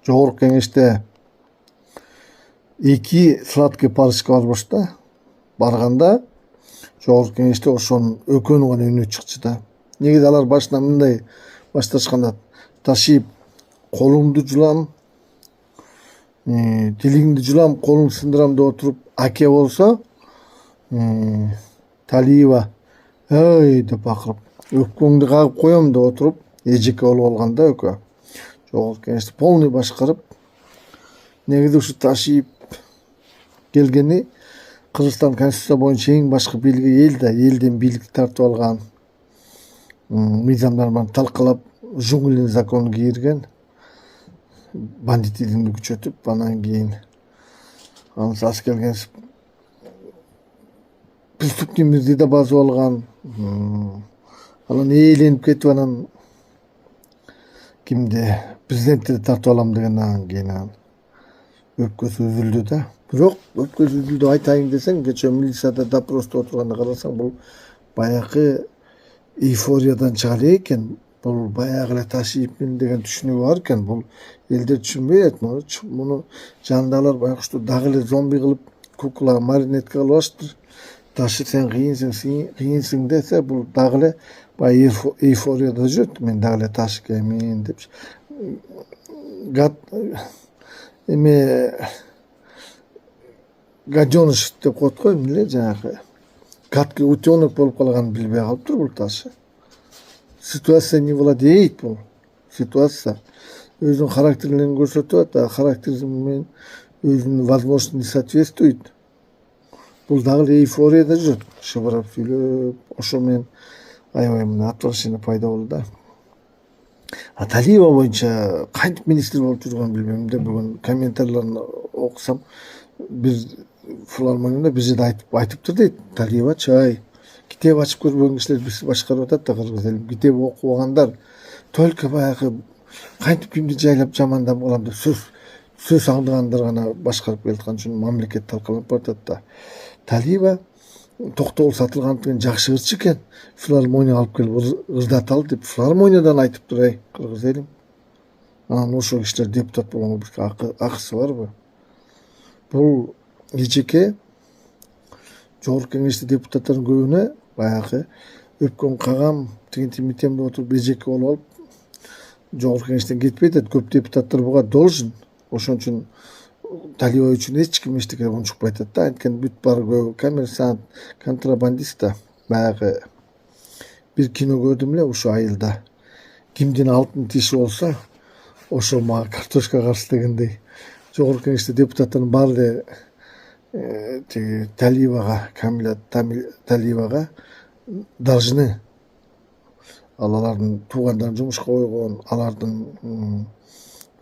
Жогорку кеңеште 2 сладкий парочка барбош да. Барганда жогорку кеңеште ошонун экөөнүн гана үнү чыкчу да. Негизи алар башынан мындай башташканда: ташип колуңду жулам, тилиңди жулам, колуңду сындырам деп отуруп, аке болсо Талиева ой деп бакырып, өпкөңдү кагып коем деп отуруп, эжеке болуп алган да экөө. Жогорку кеңешти полный башкарып, негизи ушу Ташип келгени Кыргызстан конституция боюнча эң башкы бийлик эл да, элден бийликти тартып алган. Мыйзамдарын баарын талкалап, жуңулин законун кийирген, бандитизмди күчөтүп, анан кийин ансыз келгенсип преступный мирди да басып алган. Анан ээленип кетип, анан кимди президентти тартып алам деген, анан кийин өпкөсү үзүлдү да. Бирок өпкөсү үзүлдү айтайын десең, кечээ милицияда допросто отурганда карасаң, бул баягы эйфориядан чыга элек экен. Бул баягы эле Ташипмин деген түшүнүгү бар экен. Бул элдер түшүнбөйт. Муну жанындагылар байкушту дагы эле зомби кылып, кукла, марионетка кылып алыштыр. Ташы сен кыйынсың десе, бул дагы эле баягы эйфорияда жүрөт. Мен дагы эле Ташкемин деп. Гаденыш деп коет го, эмне эле жанагы гадкий утенок болуп калганын билбей калыптыр бул Ташы. Ситуация не владеет бул. Ситуация өзүнүн характерин көрсөтүп атат, характерин менен өзүнүн возможностью не соответствует. Бул дагы эле эйфорияда жүрөт. Шыбырап сүйлөп, ошо менен аябай мына отвращение пайда болду да. А Талиева боюнча кантип министр болуп жүргөнүн билбейм да. Бүгүн комментарийлерин окусам, бир филармонияда бир жерде айтыптыр дейт. Талиева чай китеп ачып көрбөгөн кишилер биз башкарып атат да, кыргыз элин. Китеп окубагандар только баягы кантип кимди жайлап жамандап калам деп сөз аңдыгандар гана башкарып келаткан үчүн мамлекет талкаланып баратат да. Талиева токтогул сатылгандыгын жакшы ырчы экен. Филармонияга алып келип ырдаталы деп филармониядан айтыптыр, эй кыргыз элим. Анан ошол кишилер депутат болгонго бизге акысы барбы? Бул эжеке жогорку кеңеште депутаттардын көбүнө баягы өпкөм кагам, тигинтим митем деп отуруп эжеке болуп алып, жогорку кеңештен кетпей атат. Көп депутаттар буга должен. Ошон үчүн Талиева үчүн эч ким эчтеке унчукпай атат да. Анткени бүт баары көбү коммерсант, контрабандист да. Баягы бир кино көрдүм эле ушу айылда. Кимдин алтын тиши болсо, ошол мага картошка каршы дегендей. Жогорку кеңеште депутаттардын баары эле тиги Талиевага, Камила Талиевага должны. Алардын туугандарын жумушка койгон, алардын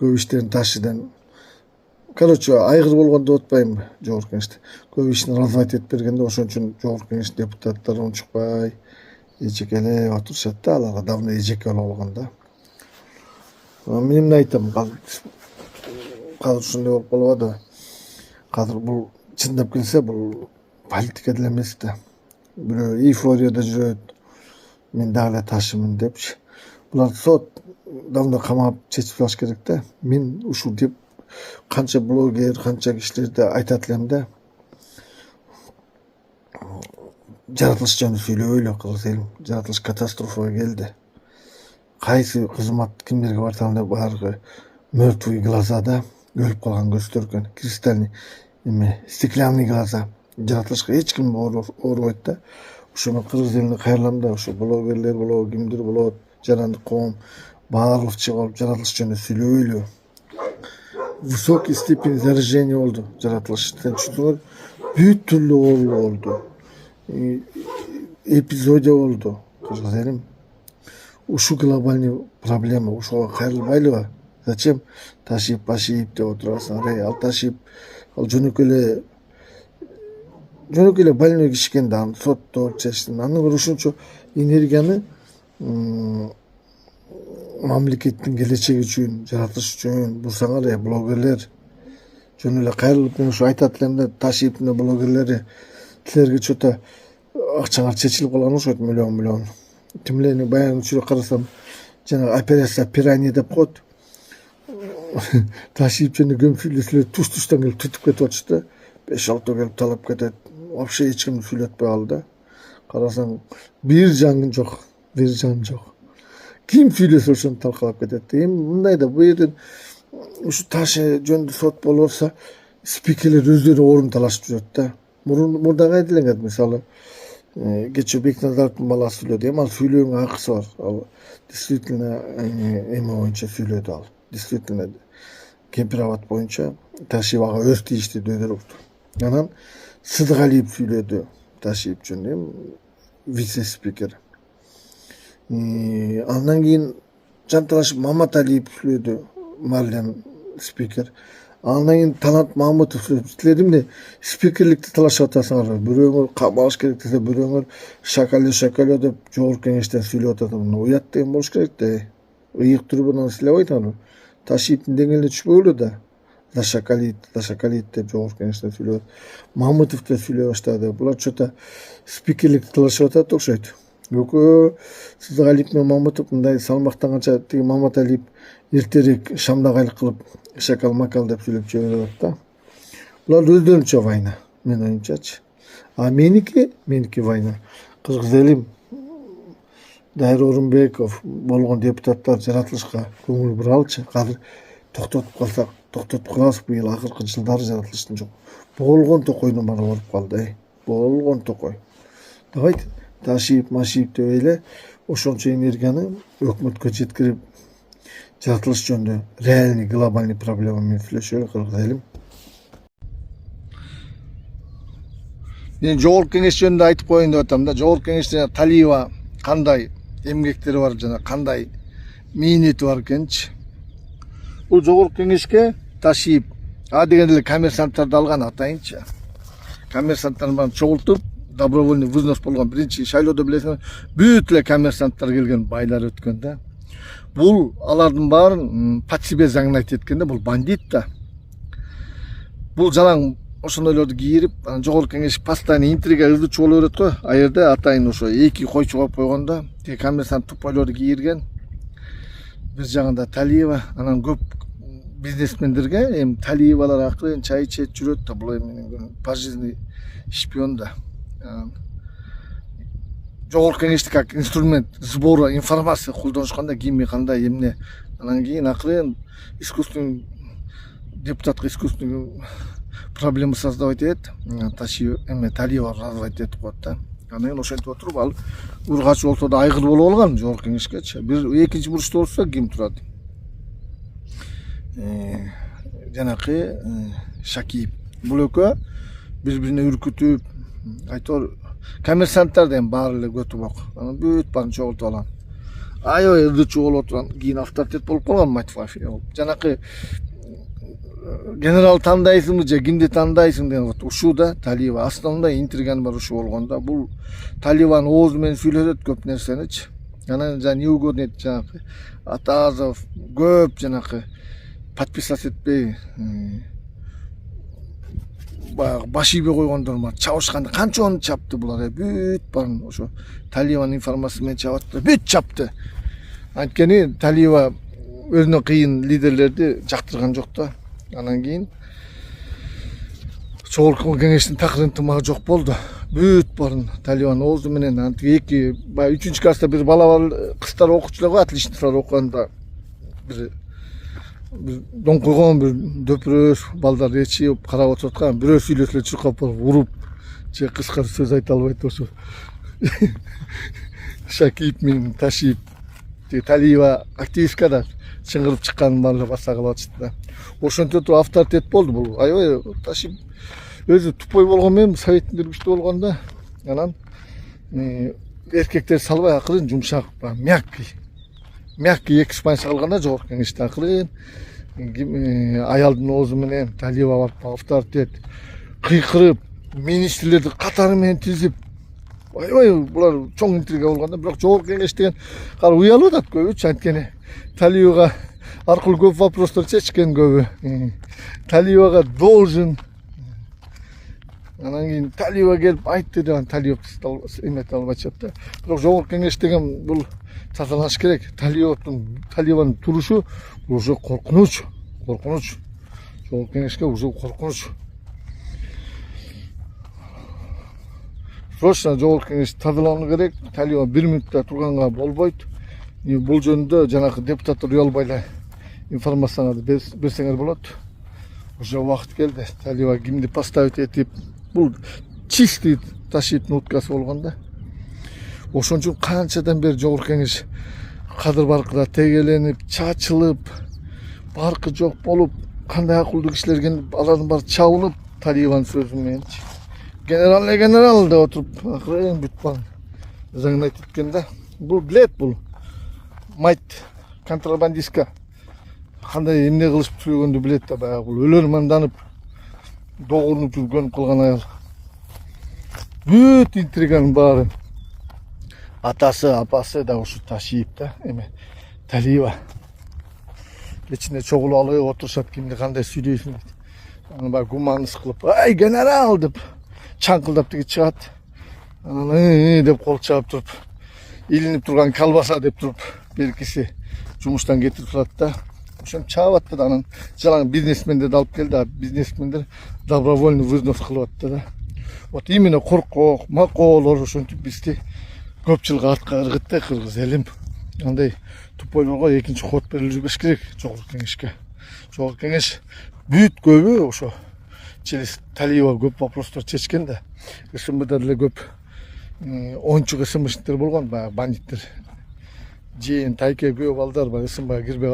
көп иштерин Ташыдан, короче, айгыр болгон деп атпайбы жогорку кеңеште. Көп ишин развать этип бергенде, ошон үчүн жогорку кеңеш депутаттары унчукпай эжекелеп отурушат да. Аларга давно эжеке болуп алган да. Мен эмне айтам, казыр ушундай болуп калып атат. Казыр бул чындап келсе, бул политика деле эмес да. Бирөө эйфорияда жүрөт. Мен дагы эле Ташымын депчи. Буларды сот давно камап чечип салыш керек да. Мен ушул деп канча блогер, канча кишилерди айтат элем да. Жаратылыш жөнүндө сүйлөбөйлү кыргыз элим. Жаратылыш катастрофага келди. Кайсы кызмат кимдерге бартам деп баары мертвый глаза да, өлүп калган көздөр экен. Кристальный стеклянный глаза. Жаратылышка эч ким оорубайт да. Ошону кыргыз элине кайрылам да, ошо блогерлер болобу, кимдир болот, жарандык коом баарлык чыгып жаратылыш жөнүндө сүйлөбөйлү. Высокий степень заражения болду жаратылыш. Сен түшүндүңөр? Бүт түрлүү оору болду. Эпизодия болду кыргыз элим. Ушу глобальный проблема. Ошого кайрылбайлыбы? Зачем Ташип деп отурасың? Ал Ташип, ал жөнөкөй эле больной киши экен да, аны соттоп чечтин. Аны бир ушунчо энергияны мамлекеттин келечеги үчүн, жаратылыш үчүн бурсаңар, блогерлер жөн эле кайрылып, мен ушу айтат элем да, Ташиптин блогерлери силерге чөтө акчаңар чечилип калган окшойт, миллион. Тимлени баягы чүрөк карасам, жана операция пирания деп коет. Taşıyıp жана көм сүйлөсөлөр туш-туштан келип түтүп кетип атышты. 5-6 келип талап кетет. Вообще эч ким сүйлөтпөй калды. Карасаң бир жан жок. Ким сүйлөсө ошону талкалап кетет. Эми мындай да бул жерден ушу ташы жөнүндө сот болуп атса, спикерлер өздөрү орун талашып жүрөт да. Мурдагы айтылган мисалы кечээ Бекназаровдун баласы сүйлөдү. Эми ал сүйлөөгө акысы бар. Ал действительно эме боюнча сүйлөдү ал. Действительно Кемпирабад боюнча Ташиевага өз тийиштүү өйдөрүптү. Анан Сыдыгалиев сүйлөдү Ташиев жөнүндө, вице спикер. Андан кийин Жанталашып Маматалиев сүйлөдү, Марлен спикер. Андан кийин Талант Мамытов сүйлөдү. Силер эмне спикерликти талашып атасыңар? Бирөөңөр кабалыш керек десе, бирөөңөр шакале деп жогорку кеңештен сүйлөп атасыңар. Уят деген болуш керек да. Ыйык трибунаны силеп айтаңар. Ташиевдин деңгээлине түшпөгүлө да. Дашакалит деп жогорку кеңештен сүйлөп. Мамытов да сүйлөй баштады. Булар чота спикерликти талашып атат окшойт. Экөө Сыдыгалиев менен Мамытов мындай салмактанганча тиги Маматалиев эртерээк шамдагайлык кылып шакал-макал деп сүйлөп жиберип атат да. Булар өздөрүнчө вайна, мен оюмчачы. А меники вайна. Кыргыз элим Дайыр Орунбеков болгон депутаттар жаратылышка көңүл буралчы. Азыр токтотуп калсак, токтотуп калабыз. Быйыл акыркы жылдары жаратылыштын жок. Болгон токойдун баары болуп калды. Болгон токой. Давайте Ташиев деп эле ошончо энергияны өкмөткө жеткирип, жаратылыш жөнүндө реальный глобальный проблема менен сүйлөшөлү кыргыз элим. Мен жогорку кеңеш жөнүндө айтып коеюн деп атам да. Жогорку кеңеште Талиева кандай эмгектери бар жана кандай мээнети бар экенчи. Бул жогорку кеңешке Ташиев деген эле коммерсанттарды алган атайынчы. Коммерсанттарды менен чогултуп, добровольный взнос болгон биринчи шайлоодо билесиңер, бүт эле коммерсанттар келген, байлар өткөн да. Бул алардын баарын под себе загнать эткен да, бул бандит да. Бул жалаң ошондойлорду кийирип, жогорку кеңеш постоянно интрига ырдычу боло берет го. А жерде атайын ошо эки койчу коюп койгондо, тиги коммерсант тупойлорду кийирген. Бир жагында Талиева, анан көп бизнесмендерге эми Талиевалар акырын чай ичет жүрөт да, бул эми пожизненный шпион да. Жогорку кеңешти как инструмент сбора информации колдонушканда, кимге кандай эмне. Анан кийин акырын искусственный депутатка искусственный проблема создавать этет. Талиева развивать этип коет да. Анан ошентип отуруп ал ургач болсо да айгыр болуп алган жогорку кеңешкечи. Бир экинчи бурчта болсо ким турат? Жанакы Шакиев. Бул экөө бири-бирине үркүтүп, айтор коммерсанттар да эми баары эле көтүбок. Анан бүт баарын чогултуп алган. Аябай ырдычуу болуп отурган, кийин авторитет болуп калган Матфафия. Жанакы генерал тандайсыңбы же кимди тандайсың деген ушул да Талиева. Основной интриганы бар ушул болгон да. Бул Талиеванын оозу менен сүйлөтөт көп нерсеничи. Анан не угодно жанакы Атазов көп жанакы подписать этпей баягы баш ийбей койгондор бар. Чабышканда канчаны чапты булар. Бүт баарын ошо Талиеванын информациясы менен чабатты. Бүт чапты. Анткени Талиева өзүнө кыйын лидерлерди жактырган жок да. Анан кийин жогорку кеңештин такыр ынтымагы жок болду. Бүт баарын Талиеванын оозу менен эки баягы 3-класста бир бала бар, кыздар окуучулар го, отличниктер окуганда бир доңкойгон бир дөпүрөс балдар ичип карап отуруп аткан, бирөө сүйлөсө эле чуркап барып уруп, же кыска сөз айта албайт ошо. Шакиев менен Ташиев, Талиева активистка да чыңгырып чыкканын баары баса кылып атышты да. Ошентип авторитет болду бул. Аябай Ташиев өзү тупой болгон менен советтин күчтүү болгон да. Анан эркектер салбай акырын жумшак, мягкий экспансия кылганда жогорку кеңеште акырын аялдын оозу менен Талиева барып авторитет кыйкырып, министрлерди катары менен тизип, аябай булар чоң интрига болгон да. Бирок жогорку кеңеш деген кара уялып атат көбүчү, анткени Талиевага аркылуу көп вопростор чечкен көбү. Талиевага должен. Анан кийин Талиева келип айтты деп Талиев эмете албай атат да. Бирок жогорку кеңеш деген бул тазаланыш керек. Талиеванын турушу бул уже коркунуч Korkunç. Жогорку кеңешке уже коркунуч. Срочно жогорку кеңеш тазалануу керек. Талиба 1 минутта турганга болбойт. Бул жөнүндө жанагы депутаттар уялбай эле информацияңарды берсеңер болот. Уже убакыт келди. Талиба кимди поставить этип, бул чистый ташиттин уткасы болгон да. Ошон үчүн канчадан бери жогорку кеңеш кадыр баркыда тегеленип, чачылып, баркы жок болуп, кандай акылдуу кишилер келип, алардын баары чабылып, Талибанын сөзү мененчи. Генерал деп отуруп, акырын бүт барып заңын айтып кеткен да. Бул билет, бул майт контрабандистка кандай эмне кылышып сүйлөгөндү билет да, баягы бул өлөрманданып, догурунуп жүргөн кылган аял. Бүт интриганын баары атасы, апасы да ушу ташип да, эме Талиба. Кечинде чогулуп алып отурушат, кимди кандай сүйлөйсүң дейт. Аны баягы гуманность кылып, ай генерал деп чаңкылдап тиги чыгат. Анан деп кол чаап туруп, илинип турган колбаса деп туруп, бир киши жумуштан кетирип турат да. Ошентип чаап атты да, анан жалаң бизнесмендерди алып келди, а бизнесмендер добровольный взнос кылып атты да. Вот именно коркок, макоолор ошентип бизди көпчүлүк артка ыргыт да, кыргыз элим. Андай тупойлорго экинчи ход берилип жүрбөш керек жогорку кеңешке. Жогорку кеңеш бүт көбү ошо через Талиба көп вопростор чечкен да. СМБда деле көп оңчук СМБшниктер болгон, баягы бандиттер. Жээн, Тайке, көп балдар бар СМБга кирбей